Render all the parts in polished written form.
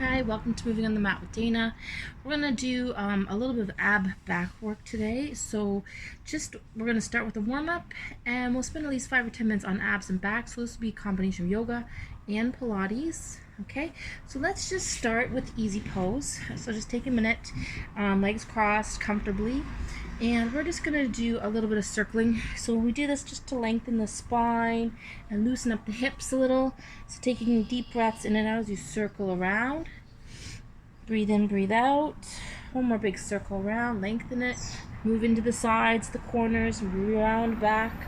Hi, welcome to Moving on the Mat with Dana. We're going to do a little bit of ab back work today. So we're going to start with a warm-up and we'll spend at least 5 or 10 minutes on abs and back. So this will be a combination of yoga and Pilates. Okay, so let's just start with easy pose. So just take a minute, legs crossed comfortably. And we're just going to do a little bit of circling. So we do this just to lengthen the spine and loosen up the hips a little. So taking deep breaths in and out as you circle around. Breathe in, breathe out. One more big circle around, lengthen it. Move into the sides, the corners, round back.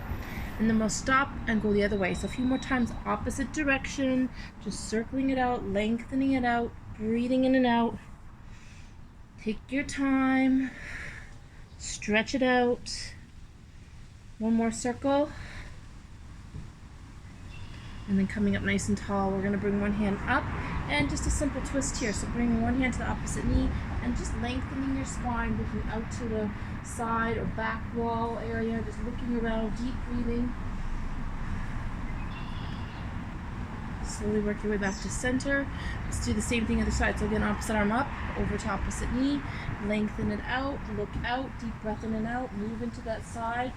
And then we'll stop and go the other way. So a few more times, opposite direction. Just circling it out, lengthening it out, breathing in and out. Take your time. Stretch it out. One more circle. And then coming up nice and tall, we're going to bring one hand up and just a simple twist here. So bring one hand to the opposite knee and just lengthening your spine, looking out to the side or back wall area, just looking around, deep breathing. Slowly work your way back to center. Let's do the same thing other side. So again, opposite arm up, over to opposite knee, lengthen it out, look out, deep breath in and out, move into that side.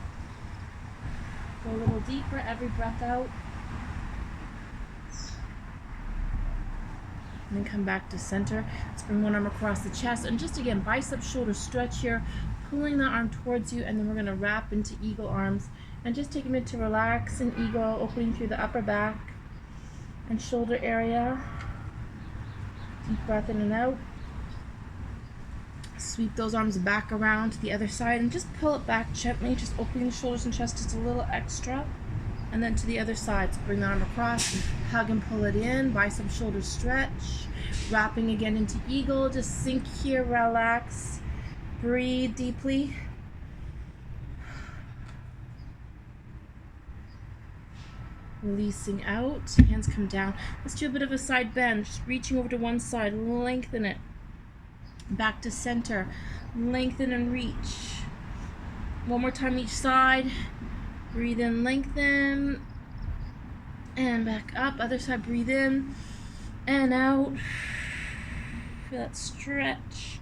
Go a little deeper, every breath out. And then come back to center. Let's bring one arm across the chest and just again, bicep shoulder stretch here, pulling the arm towards you, and then we're going to wrap into eagle arms and just take a minute to relax in eagle, opening through the upper back and shoulder area. Deep breath in and out. Sweep those arms back around to the other side and just pull it back gently, just opening the shoulders and chest just a little extra. And then to the other side, so bring the arm across, hug and pull it in, bicep shoulder stretch, wrapping again into eagle, just sink here, relax, breathe deeply. Releasing out, hands come down. Let's do a bit of a side bend, just reaching over to one side, lengthen it. Back to center, lengthen and reach. One more time each side. Breathe in, lengthen, and back up. Other side, breathe in and out. Feel that stretch.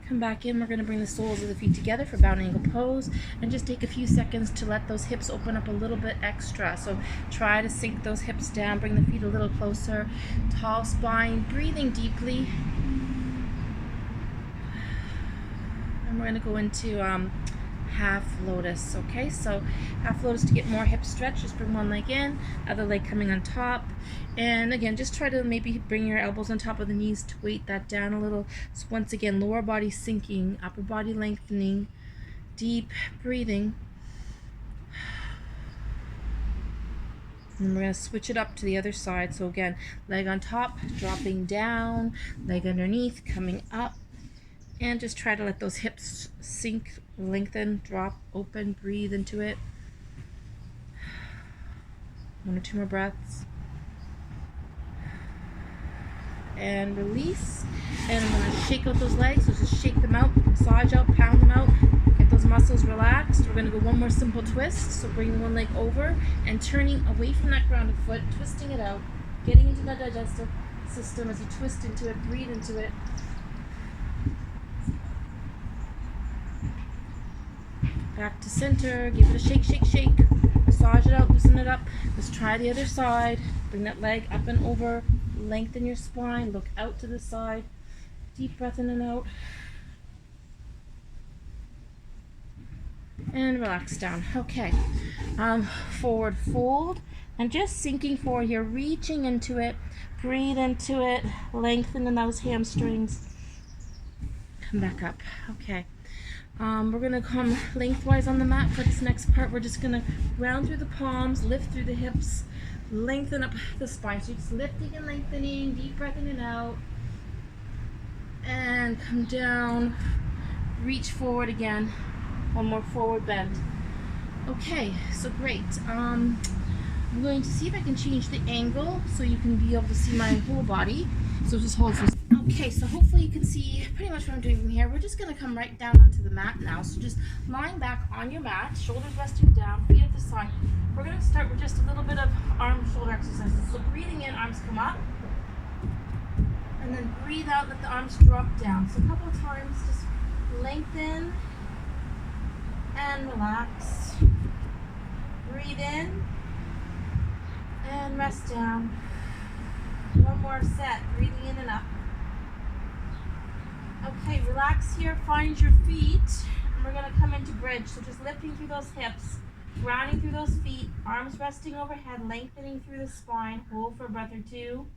Come back in. We're going to bring the soles of the feet together for bound angle pose and just take a few seconds to let those hips open up a little bit extra. So try to sink those hips down, bring the feet a little closer. Tall spine, breathing deeply. And we're going to go into half lotus. Okay, so half lotus to get more hip stretch. Just bring one leg in, other leg coming on top, and again just try to maybe bring your elbows on top of the knees to weight that down a little. So once again, lower body sinking, upper body lengthening, deep breathing. And we're going to switch it up to the other side. So again, leg on top, dropping down, leg underneath, coming up. And just try to let those hips sink, lengthen, drop, open, breathe into it. 1 or 2 more breaths. And release. And I'm going to shake out those legs. So just shake them out, massage out, pound them out. Get those muscles relaxed. We're going to go one more simple twist. So bring one leg over and turning away from that grounded foot, twisting it out, getting into that digestive system as you twist into it, breathe into it. Back to center, give it a shake, shake, shake. Massage it out, loosen it up. Let's try the other side. Bring that leg up and over. Lengthen your spine, look out to the side. Deep breath in and out. And relax down. Okay. Forward fold. And just sinking forward here, reaching into it. Breathe into it. Lengthen in those hamstrings. Come back up. Okay. We're going to come lengthwise on the mat for this next part. We're just going to round through the palms, lift through the hips, lengthen up the spine. So just lifting and lengthening, deep breath in and out. And come down, reach forward again. One more forward bend. Okay, so great. I'm going to see if I can change the angle so you can be able to see my whole body. So just hold for. Okay, so hopefully you can see pretty much what I'm doing from here. We're just going to come right down onto the mat now. So just lying back on your mat, shoulders resting down, feet at the side. We're going to start with just a little bit of arm shoulder exercises. So breathing in, arms come up. And then breathe breathe out, let the arms drop down. So a couple of times, just lengthen and relax. Breathe in and rest down. One more set, breathing in and up. Okay, relax here, find your feet, and we're gonna come into bridge. So just lifting through those hips, grounding through those feet, arms resting overhead, lengthening through the spine. Hold for a breath or two.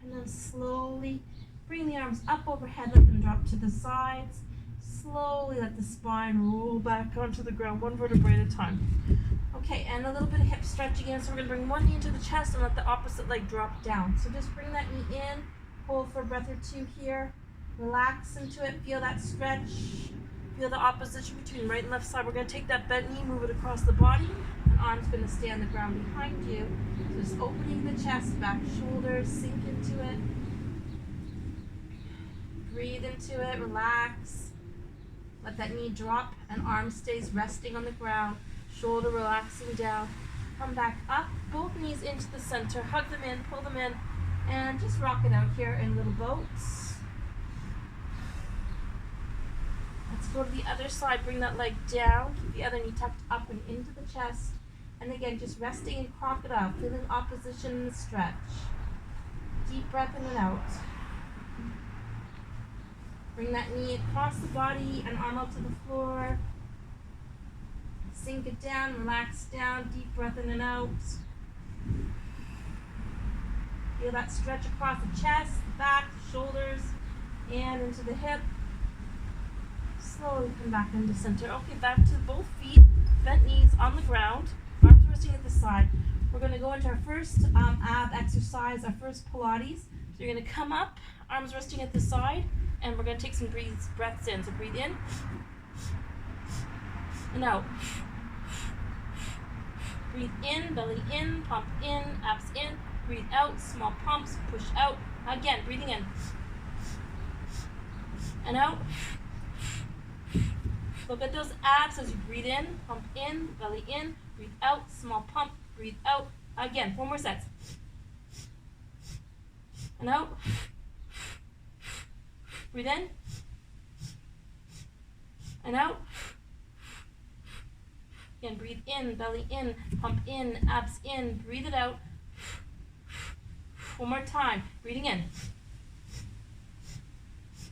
And then slowly bring the arms up overhead, let them drop to the sides. Slowly let the spine roll back onto the ground, one vertebrae at a time. Okay, and a little bit of hip stretch again. So we're going to bring one knee into the chest and let the opposite leg drop down. So just bring that knee in, hold for a breath or two here. Relax into it, feel that stretch. Feel the opposition between right and left side. We're going to take that bent knee, move it across the body, and arms going to stay on the ground behind you. So just opening the chest, back shoulders, sink into it. Breathe into it, relax. Let that knee drop and arm stays resting on the ground. Shoulder relaxing down. Come back up, both knees into the center. Hug them in, pull them in, and just rock it out here in little boats. Let's go to the other side. Bring that leg down. Keep the other knee tucked up and into the chest. And again, just resting in crocodile, feeling opposition in the stretch. Deep breath in and out. Bring that knee across the body and arm out to the floor. Sink it down, relax down, deep breath in and out. Feel that stretch across the chest, the back, the shoulders, and into the hip. Slowly come back into center. Okay, back to both feet, bent knees on the ground, arms resting at the side. We're going to go into our first ab exercise, our first Pilates. So you're going to come up, arms resting at the side, and we're going to take some breaths in. So breathe in and out. Breathe in, belly in, pump in, abs in. Breathe out, small pumps, push out. Again, breathing in and out. Look at those abs as you breathe in, pump in, belly in, breathe out, small pump, breathe out. Again, 4 more sets. And out. Breathe in. And out. Again, breathe in, belly in, pump in, abs in, breathe it out. 1 more time. Breathing in.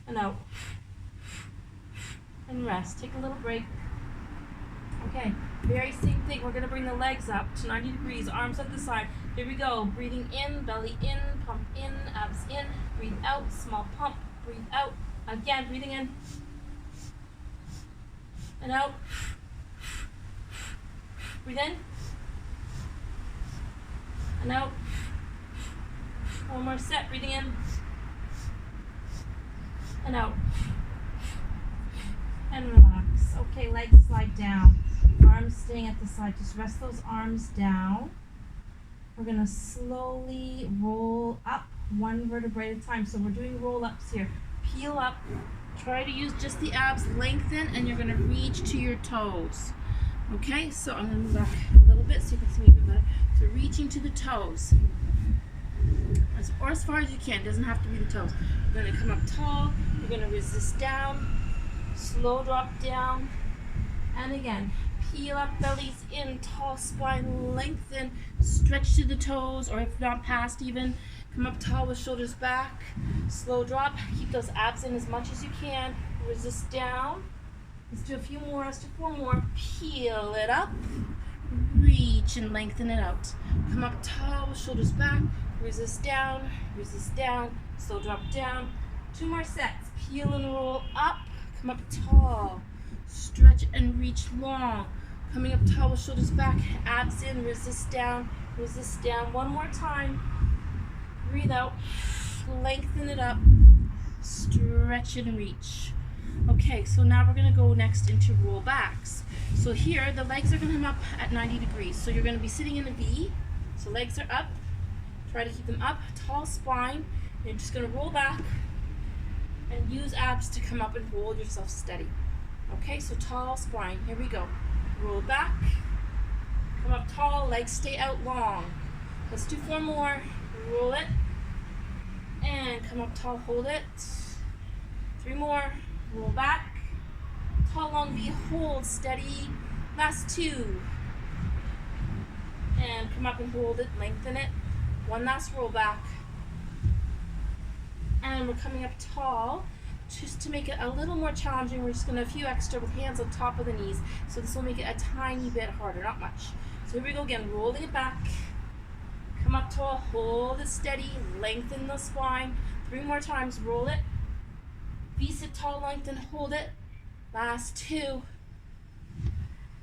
And out. And rest. Take a little break. Okay, very same thing. We're going to bring the legs up to 90 degrees, arms at the side. Here we go. Breathing in, belly in, pump in, abs in, breathe out, small pump, breathe out. Again, breathing in and out. Breathe in and out. 1 more set. Breathing in and out. And relax. Okay, legs slide down. Arms staying at the side. Just rest those arms down. We're going to slowly roll up 1 vertebrae at a time. So we're doing roll-ups here. Peel up. Try to use just the abs. Lengthen, and you're going to reach to your toes. Okay, so I'm going to move back a little bit so you can see me a bit better. So reaching to the toes. Or as far as you can. It doesn't have to be the toes. We're going to come up tall. We're going to resist down. Slow drop down. And again, peel up, bellies in, tall spine, lengthen, stretch to the toes, or if not past even, come up tall with shoulders back. Slow drop, keep those abs in as much as you can. Resist down. Let's do a few more, let's do 4 more. Peel it up, reach and lengthen it out. Come up tall with shoulders back, resist down, slow drop down. 2 more sets, peel and roll up. Come up tall, stretch and reach long. Coming up tall with shoulders back, abs in, resist down. 1 more time. Breathe out, lengthen it up, stretch and reach. Okay, so now we're going to go next into roll backs. So here, the legs are going to come up at 90 degrees. So you're going to be sitting in a V. So legs are up. Try to keep them up, tall spine. You're just going to roll back and use abs to come up and hold yourself steady. Okay, so tall spine. Here we go. Roll back. Come up tall, legs stay out long. Let's do 4 more. Roll it. And come up tall, hold it. 3 more, roll back. Tall, long V, hold, steady. Last 2. And come up and hold it, lengthen it. 1 last roll back. And we're coming up tall. Just to make it a little more challenging, we're just going to a few extra with hands on top of the knees. So this will make it a tiny bit harder, not much. So here we go again, rolling it back. Come up tall, hold it steady, lengthen the spine. 3 more times, roll it. V-sit tall, lengthen, hold it. Last 2.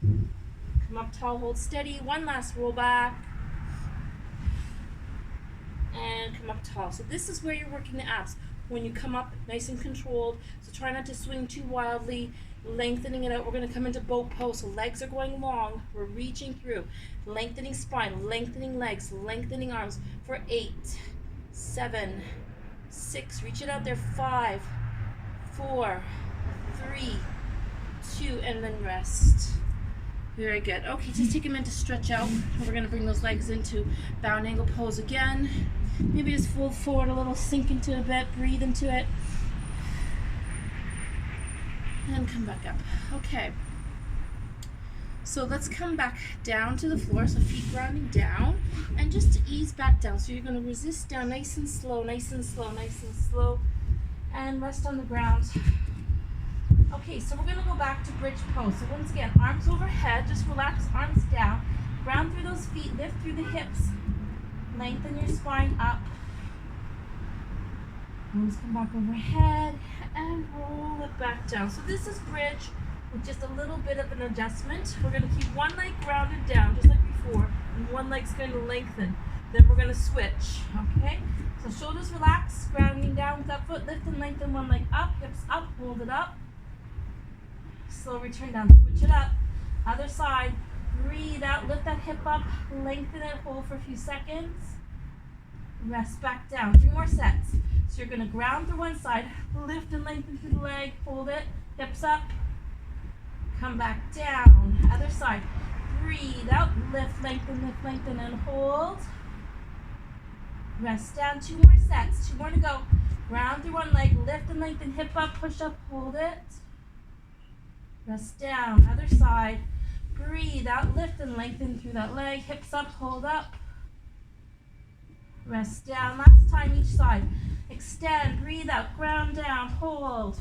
Come up tall, hold steady. 1 last roll back. And come up tall. So this is where you're working the abs. When you come up nice and controlled, so try not to swing too wildly, lengthening it out. We're going to come into boat pose, so legs are going long, we're reaching through, lengthening spine, lengthening legs, lengthening arms for 8, 7, 6, reach it out there, 5, 4, 3, 2, and then rest. Very good. Okay, just take a minute to stretch out. We're going to bring those legs into bound angle pose again. Maybe just fold forward a little, sink into it a bit, breathe into it. And come back up. Okay. So let's come back down to the floor, so feet grounding down, and just to ease back down. So you're going to resist down nice and slow, nice and slow, nice and slow, and rest on the ground. Okay, so we're going to go back to bridge pose. So once again, arms overhead, just relax, arms down, ground through those feet, lift through the hips, lengthen your spine up. Arms come back overhead and roll it back down. So this is bridge with just a little bit of an adjustment. We're going to keep one leg grounded down just like before, and one leg's going to lengthen. Then we're going to switch, okay? So shoulders relax, grounding down with that foot, lift and lengthen one leg up, hips up, hold it up. Slow return down, switch it up. Other side, breathe out, lift that hip up, lengthen it, hold for a few seconds. Rest back down, 3 more sets. So you're gonna ground through one side, lift and lengthen through the leg, hold it, hips up, come back down. Other side, breathe out, lift, lengthen, and hold. Rest down, 2 more sets, 2 more to go. Ground through one leg, lift and lengthen, hip up, push up, hold it. Rest down, other side, breathe out, lift and lengthen through that leg, hips up, hold up. Rest down, last time each side. Extend, breathe out, ground down, hold.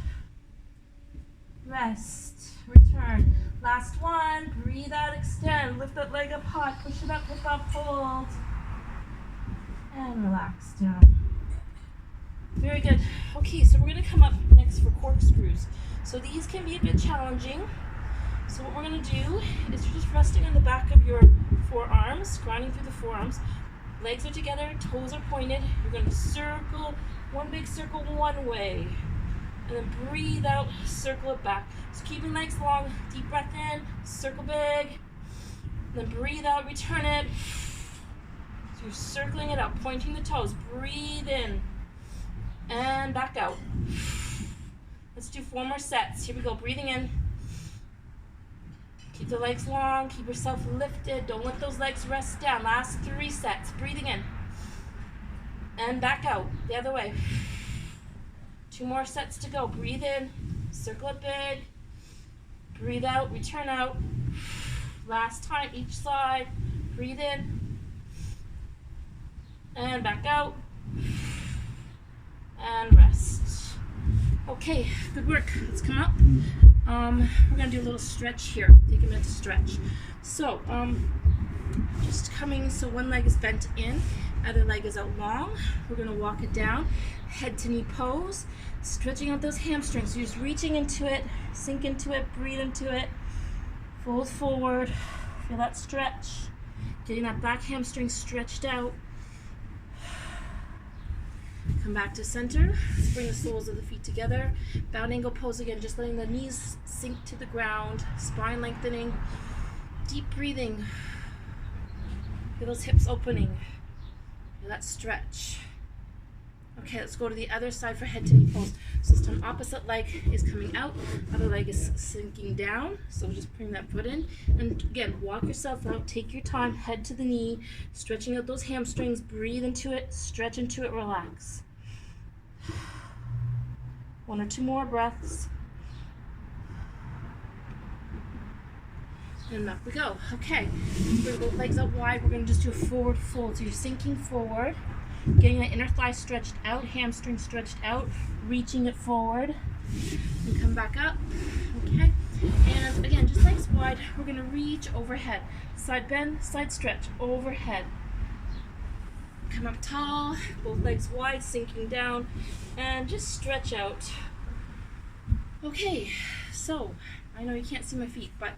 Rest, return. Last one, breathe out, extend, lift that leg up high, push it up, hip up, hold. And relax down. Very good. Okay, so we're going to come up next for corkscrews. So these can be a bit challenging. So what we're going to do is you're just resting on the back of your forearms, grounding through the forearms. Legs are together, toes are pointed. You're going to circle, one big circle one way. And then breathe out, circle it back. So keeping legs long, deep breath in, circle big. Then breathe out, return it. So you're circling it out, pointing the toes. Breathe in and back out. Let's do 4 more sets. Here we go, breathing in. Keep the legs long, keep yourself lifted. Don't let those legs rest down. Last 3 sets, breathing in. And back out, the other way. 2 more sets to go. Breathe in, circle it big. Breathe out, return out. Last time, each side. Breathe in. And back out. And rest. Okay, good work. Let's come up. We're going to do a little stretch here. Take a minute to stretch. So, just coming, so one leg is bent in, other leg is out long. We're going to walk it down, head to knee pose, stretching out those hamstrings. So you're just reaching into it, sink into it, breathe into it, fold forward, feel that stretch, getting that back hamstring stretched out. Come back to center, let's bring the soles of the feet together, bound angle pose again, just letting the knees sink to the ground, spine lengthening, deep breathing, feel those hips opening, feel that stretch. Okay, let's go to the other side for head to knee pose. So this time opposite leg is coming out, other leg is sinking down, so just bring that foot in, and again, walk yourself out, take your time, head to the knee, stretching out those hamstrings, breathe into it, stretch into it, relax. 1 or 2 more breaths. And up we go. Okay, so we're gonna go legs out wide. We're gonna just do a forward fold. So you're sinking forward, getting the inner thigh stretched out, hamstring stretched out, reaching it forward, and come back up. Okay, and again, just legs wide. We're gonna reach overhead, side bend, side stretch, overhead. Come up tall, both legs wide, sinking down, and just stretch out. Okay, so I know you can't see my feet, but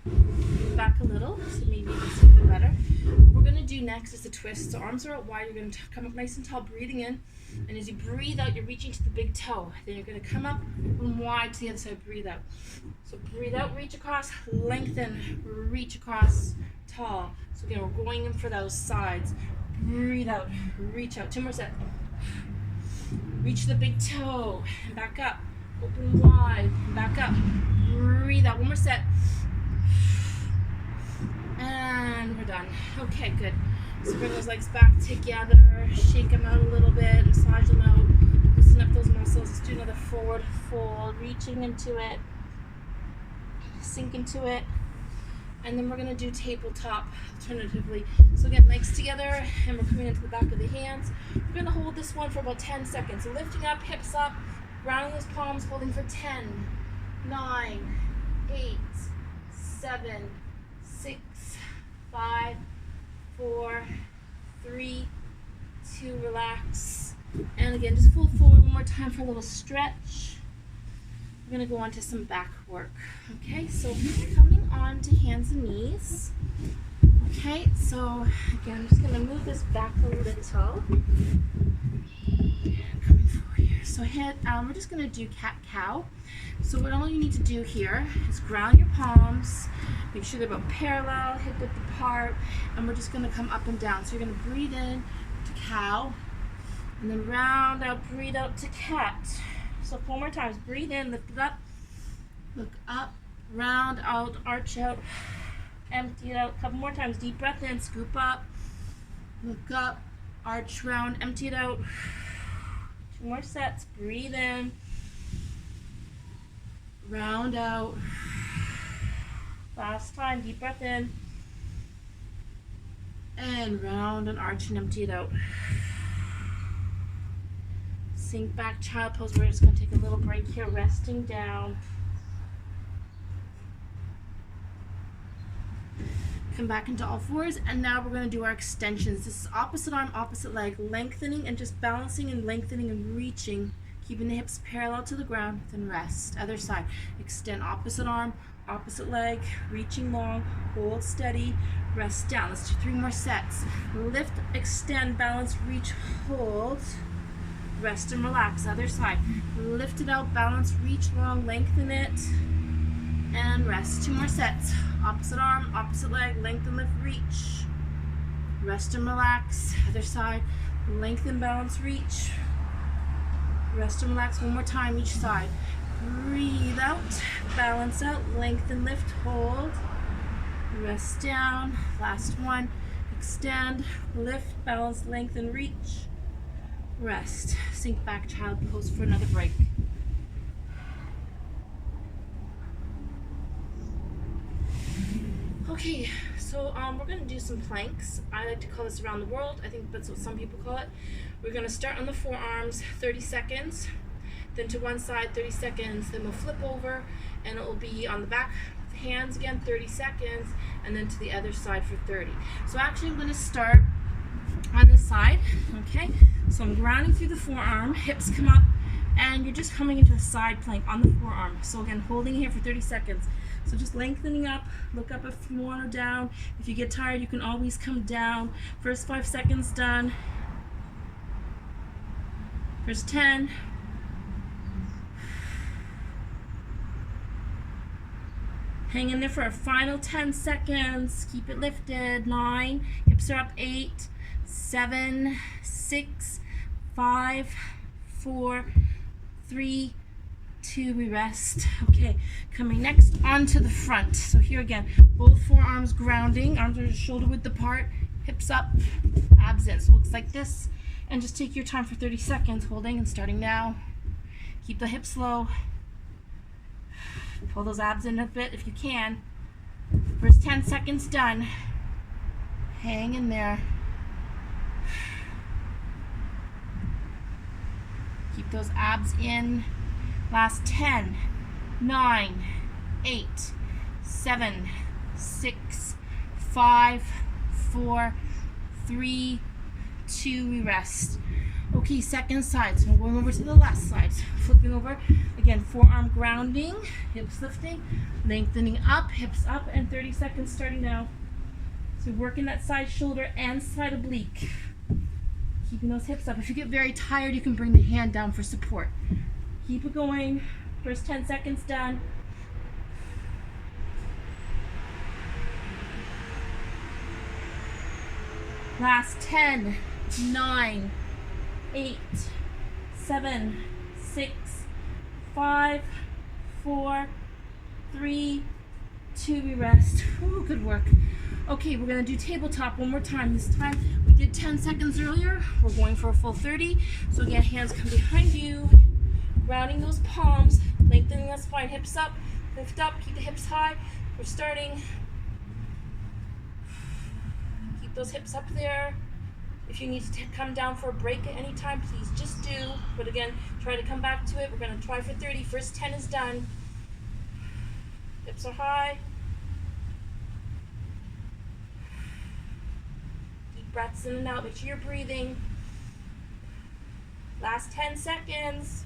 back a little, so maybe you can see a bit better. What we're going to do next is a twist. So arms are out wide. You're going to come up nice and tall, breathing in. And as you breathe out, you're reaching to the big toe. Then you're going to come up and wide to the other side. Breathe out. So breathe out, reach across, lengthen, reach across, tall. So again, we're going in for those sides. Breathe out, reach out. 2 more sets. Reach the big toe and back up. Open wide, back up. Breathe out. 1 more set. And we're done. Okay, good. So bring those legs back together. Shake them out a little bit. Massage them out. Loosen up those muscles. Let's do another forward fold. Reaching into it. Sink into it. And then we're going to do tabletop alternatively. So again, legs together. And we're coming into the back of the hands. We're going to hold this one for about 10 seconds. So lifting up, hips up. Grounding those palms, holding for 10, 9, 8, 7, 6, 5, 4, 3, 2, relax. And again, just fold forward 1 more time for a little stretch. We're going to go on to some back work. Okay, so coming on to hands and knees. Okay, so again, I'm just going to move this back a little. Coming forward here. So we're just going to do cat-cow. So what all you need to do here is ground your palms, make sure they're about parallel, hip width apart, and we're just going to come up and down. So you're going to breathe in to cow, and then round out, breathe out to cat. So 4 more times. Breathe in, lift it up, look up, round out, arch out, empty it out. A couple more times. Deep breath in, scoop up, look up, arch, round, empty it out. 2 more sets. Breathe in, round out. Last time. Deep breath in, and round and arch and empty it out. Sink back, child pose. We're just going to take a little break here, resting down. Come back into all fours, and now we're going to do our extensions. This is opposite arm, opposite leg, lengthening and just balancing and lengthening and reaching, keeping the hips parallel to the ground, then rest. Other side. Extend opposite arm, opposite leg, reaching long, hold steady, rest down. Let's do 3 more sets. Lift, extend, balance, reach, hold. Rest and relax. Other side. Lift it out, balance, reach long, lengthen it, and rest. 2 more sets. Opposite arm, opposite leg, lengthen, lift, reach. Rest and relax. Other side. Lengthen, balance, reach. Rest and relax. 1 more time each side. Breathe out, balance out, lengthen, lift, hold. Rest down. Last one. Extend, lift, balance, lengthen, reach. Rest. Sink back, child pose for another break. Okay, so we're going to do some planks. I like to call this around the world. I think that's what some people call it. We're going to start on the forearms, 30 seconds. Then to one side, 30 seconds. Then we'll flip over, and it will be on the back hands again, 30 seconds. And then to the other side for 30. So actually I'm going to start on this side, okay? So I'm grounding through the forearm, hips come up, and you're just coming into a side plank on the forearm. So again, holding here for 30 seconds. So just lengthening up, look up if you want or down. If you get tired, you can always come down. First 5 seconds done. First 10. Hang in there for a final 10 seconds. Keep it lifted. 9, hips are up. 8, 7, 6, 5, 4, 3, 2, we rest. Okay, coming next onto the front. So here again, both forearms grounding, arms are shoulder width apart, hips up, abs in. So it looks like this. And just take your time for 30 seconds, holding and starting now. Keep the hips low. Pull those abs in a bit if you can. First 10 seconds done. Hang in there. Keep those abs in. Last 10, 9, 8, 7, 6, 5, 4, 3, 2, we rest. Okay, second side. So I'm going over to the left side. Flipping over. Again, forearm grounding, hips lifting, lengthening up, hips up, and 30 seconds starting now. So working that side shoulder and side oblique. Keeping those hips up. If you get very tired, you can bring the hand down for support. Keep it going. First 10 seconds done. Last 10, 9, 8, 7, 6, 5, 4, 3, 2, we rest. Ooh, good work. Okay, we're gonna do tabletop one more time. This time we did 10 seconds earlier. We're going for a full 30. So again, hands come behind you, grounding those palms, lengthening that spine, hips up, lift up, keep the hips high. We're starting. Keep those hips up there. If you need to come down for a break at any time, please just do. But again, try to come back to it. We're gonna try for 30. First 10 is done. Hips are high. Deep breaths in and out. Make sure you're breathing. Last 10 seconds.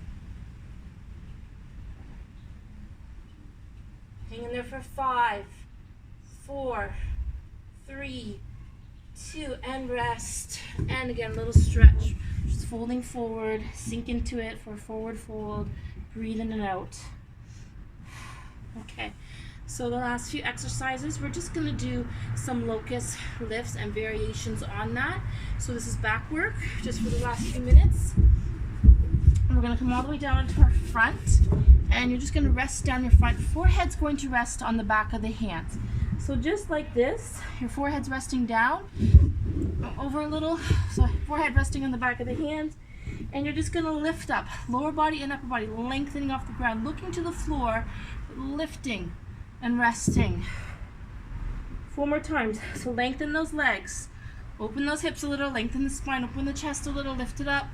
Hang in there for 5, 4, 3, 2, and rest. And again, little stretch. Just folding forward, sink into it for a forward fold. Breathe in and out. Okay, so the last few exercises, we're just gonna do some locust lifts and variations on that. So this is back work, just for the last few minutes. We're gonna come all the way down into our front, and you're just gonna rest down your front. Forehead's going to rest on the back of the hands. So just like this, your forehead's resting down, over a little, so forehead resting on the back of the hands, and you're just gonna lift up, lower body and upper body, lengthening off the ground, looking to the floor, lifting and resting. 4 more times. So lengthen those legs, open those hips a little, lengthen the spine, open the chest a little, lift it up,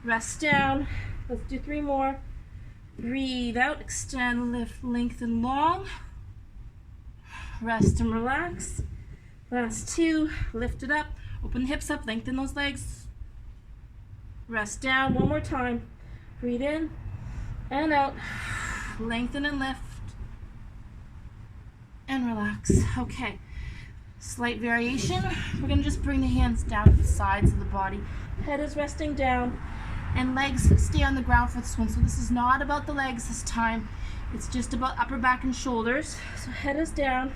rest down. Let's do 3 more. Breathe out, extend, lift, lengthen, long. Rest and relax. Last 2, lift it up, open the hips up, lengthen those legs. Rest down. 1 more time. Breathe in and out. Lengthen and lift. And relax. Okay. Slight variation. We're going to just bring the hands down to the sides of the body. Head is resting down. And legs stay on the ground for this one. So this is not about the legs this time. It's just about upper back and shoulders. So head is down.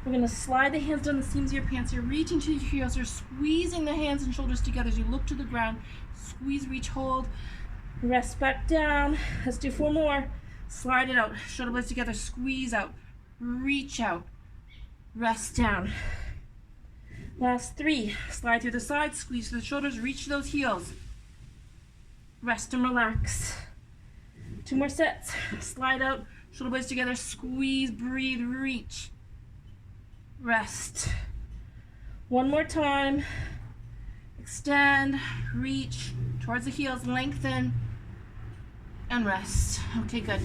We're going to slide the hands down the seams of your pants. You're reaching to your heels. You're squeezing the hands and shoulders together as you look to the ground. Squeeze, reach, hold. Rest back down. Let's do 4 more. Slide it out. Shoulder blades together. Squeeze out. Reach out. Rest down. Last 3. Slide through the sides. Squeeze through the shoulders. Reach those heels. Rest and relax. 2 more sets. Slide out. Shoulder blades together. Squeeze. Breathe. Reach. Rest. 1 more time. Extend. Reach towards the heels. Lengthen. And rest. Okay, good.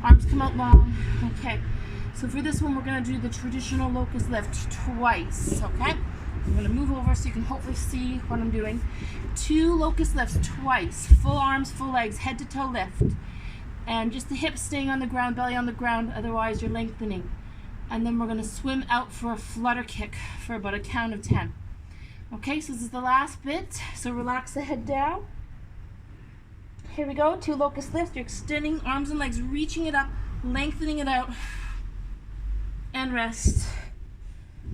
Arms come out long. Okay. So for this one, we're going to do the traditional locust lift twice. Okay. I'm going to move over so you can hopefully see what I'm doing. 2 locust lifts twice. Full arms, full legs, head to toe lift. And just the hips staying on the ground, belly on the ground. Otherwise, you're lengthening. And then we're going to swim out for a flutter kick for about a count of 10. Okay, so this is the last bit. So relax the head down. Here we go. 2 locust lifts. You're extending arms and legs, reaching it up, lengthening it out, and rest.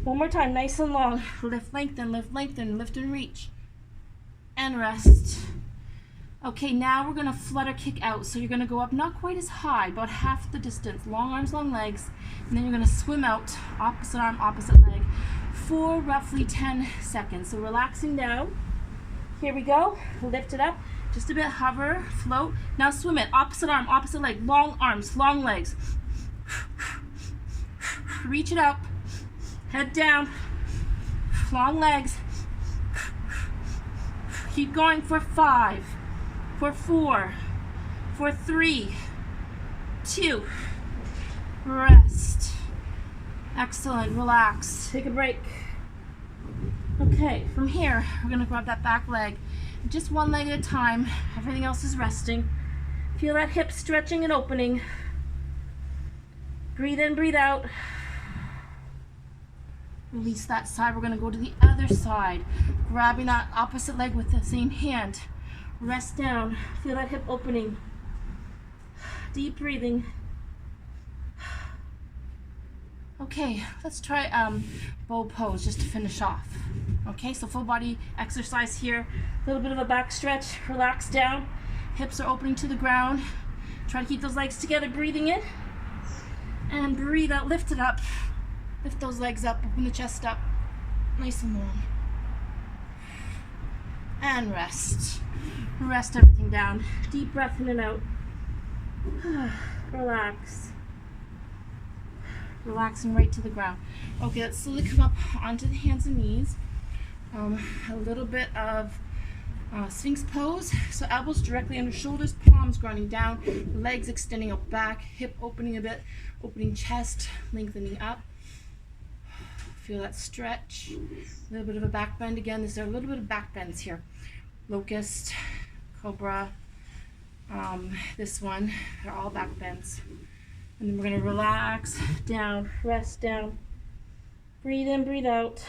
1 more time, nice and long. Lift, lengthen, lift and reach. And rest. Okay, now we're going to flutter kick out. So you're going to go up not quite as high, about half the distance. Long arms, long legs. And then you're going to swim out, opposite arm, opposite leg, for roughly 10 seconds. So relaxing down. Here we go. Lift it up. Just a bit, hover, float. Now swim it, opposite arm, opposite leg, long arms, long legs. Reach it up, head down, long legs. Keep going for 5, for 4, for 3, 2, rest. Excellent, relax, take a break. Okay, from here, we're gonna grab that back leg. Just one leg at a time, everything else is resting. Feel that hip stretching and opening. Breathe in, breathe out. Release that side, we're gonna go to the other side. Grabbing that opposite leg with the same hand. Rest down, feel that hip opening. Deep breathing. Okay, let's try bow pose just to finish off. Okay, so full body exercise here. A little bit of a back stretch, relax down. Hips are opening to the ground. Try to keep those legs together, breathing in. And breathe out, lift it up. Lift those legs up, open the chest up. Nice and long. And rest. Rest everything down. Deep breath in and out. Relax. Relaxing right to the ground. Okay, let's slowly come up onto the hands and knees. A little bit of Sphinx pose. So elbows directly under shoulders, palms grounding down, legs extending out back, hip opening a bit, opening chest, lengthening up. Feel that stretch. A little bit of a back bend again. There's a little bit of back bends here. Locust, cobra, this one, they're all back bends. And then we're going to relax down, rest down. Breathe in, breathe out.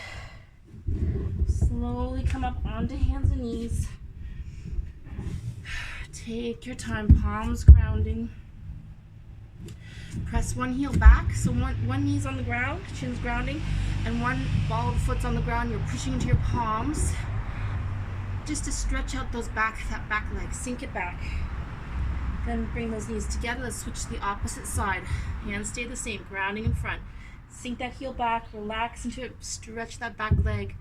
Slowly come up onto hands and knees. Take your time, palms grounding. Press one heel back, so one knee's on the ground, chin's grounding, and one ball of the foot's on the ground. You're pushing into your palms just to stretch out that back leg, sink it back. Then bring those knees together. Let's switch to the opposite side. Hands stay the same, grounding in front. Sink that heel back, relax into it, stretch that back leg.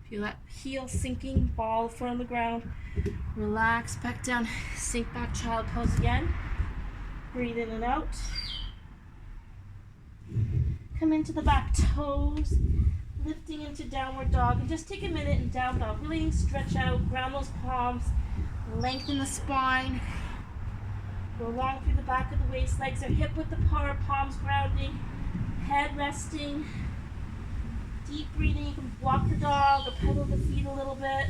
Feel that heel sinking, ball of foot on the ground. Relax back down, sink back, child pose again. Breathe in and out. Come into the back toes, lifting into downward dog. And just take a minute in down dog. Really stretch out, ground those palms, lengthen the spine. Go along through the back of the waist, legs are hip width apart, palms grounding, head resting. Deep breathing, you can walk the dog or pedal the feet a little bit.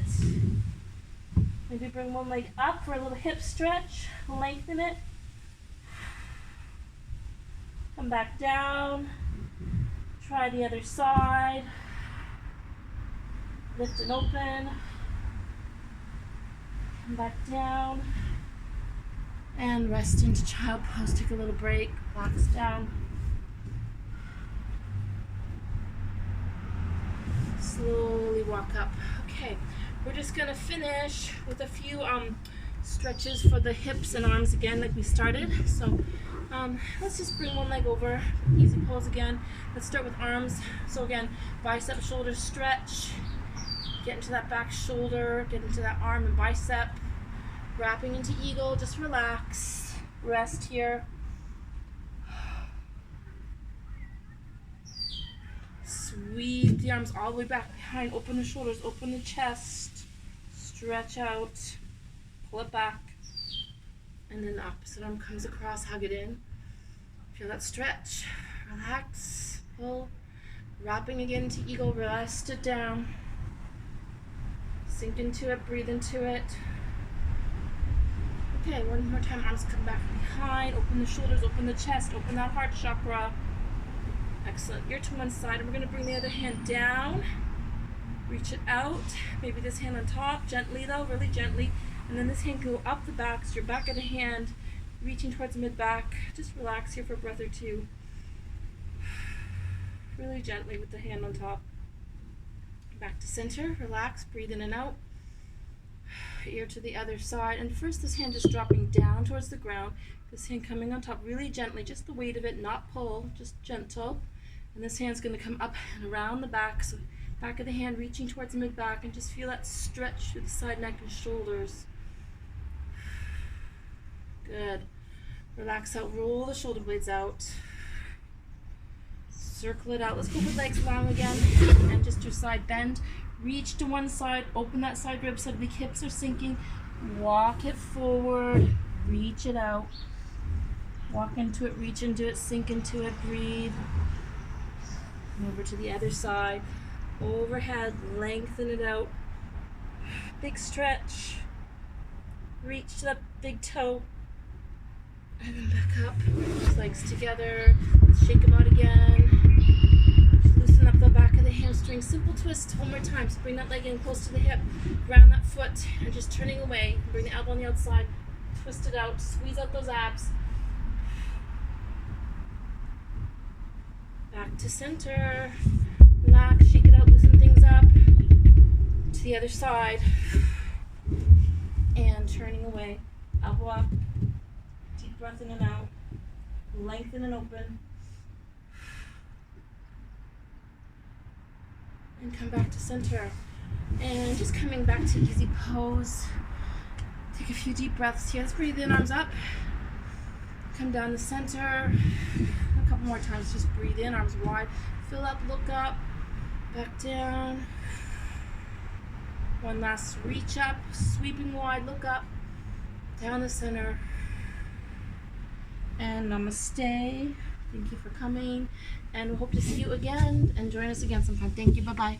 Maybe bring one leg up for a little hip stretch, lengthen it. Come back down, try the other side. Lift and open. Come back down. And rest into child pose, take a little break, relax down. Slowly walk up. Okay, we're just gonna finish with a few stretches for the hips and arms again like we started. So let's just bring one leg over, easy pose again. Let's start with arms. So again, bicep, shoulder stretch. Get into that back shoulder, get into that arm and bicep. Wrapping into eagle, just relax, rest here. Sweep the arms all the way back behind, open the shoulders, open the chest, stretch out, pull it back, and then the opposite arm comes across, hug it in. Feel that stretch, relax, pull, wrapping again into eagle, rest it down, sink into it, breathe into it. Okay, one more time, arms come back behind, open the shoulders, open the chest, open that heart chakra. Excellent, you're to one side, and we're going to bring the other hand down, reach it out, maybe this hand on top, gently though, really gently, and then this hand go up the back, so your back of the hand, reaching towards the mid-back. Just relax here for a breath or two. Really gently with the hand on top. Back to center, relax, breathe in and out. Ear to the other side, and first this hand just dropping down towards the ground, this hand coming on top really gently, just the weight of it, not pull, just gentle, and this hand's going to come up and around the back, so back of the hand reaching towards the mid-back, and just feel that stretch through the side neck and shoulders. Good. Relax out, roll the shoulder blades out. Circle it out. Let's go with legs long again. And just your side bend. Reach to one side, open that side rib so the hips are sinking. Walk it forward, reach it out. Walk into it, reach into it, sink into it, breathe. Over to the other side. Overhead, lengthen it out. Big stretch. Reach to that big toe. And then back up. Those legs together. Shake them out again. Just loosen up the back of the hamstring. Simple twist. One more time. So bring that leg in close to the hip. Ground that foot. And just turning away. Bring the elbow on the outside. Twist it out. Squeeze out those abs. Back to center. Relax. Shake it out. Loosen things up. To the other side. And turning away. Elbow up. Deep breath in and out. Lengthen and open. And come back to center. And just coming back to easy pose. Take a few deep breaths here. Let's breathe in, arms up. Come down to center. A couple more times. Just breathe in, arms wide. Fill up, look up. Back down. One last reach up. Sweeping wide, look up. Down the center. And namaste. Thank you for coming. And we hope to see you again and join us again sometime. Thank you. Bye-bye.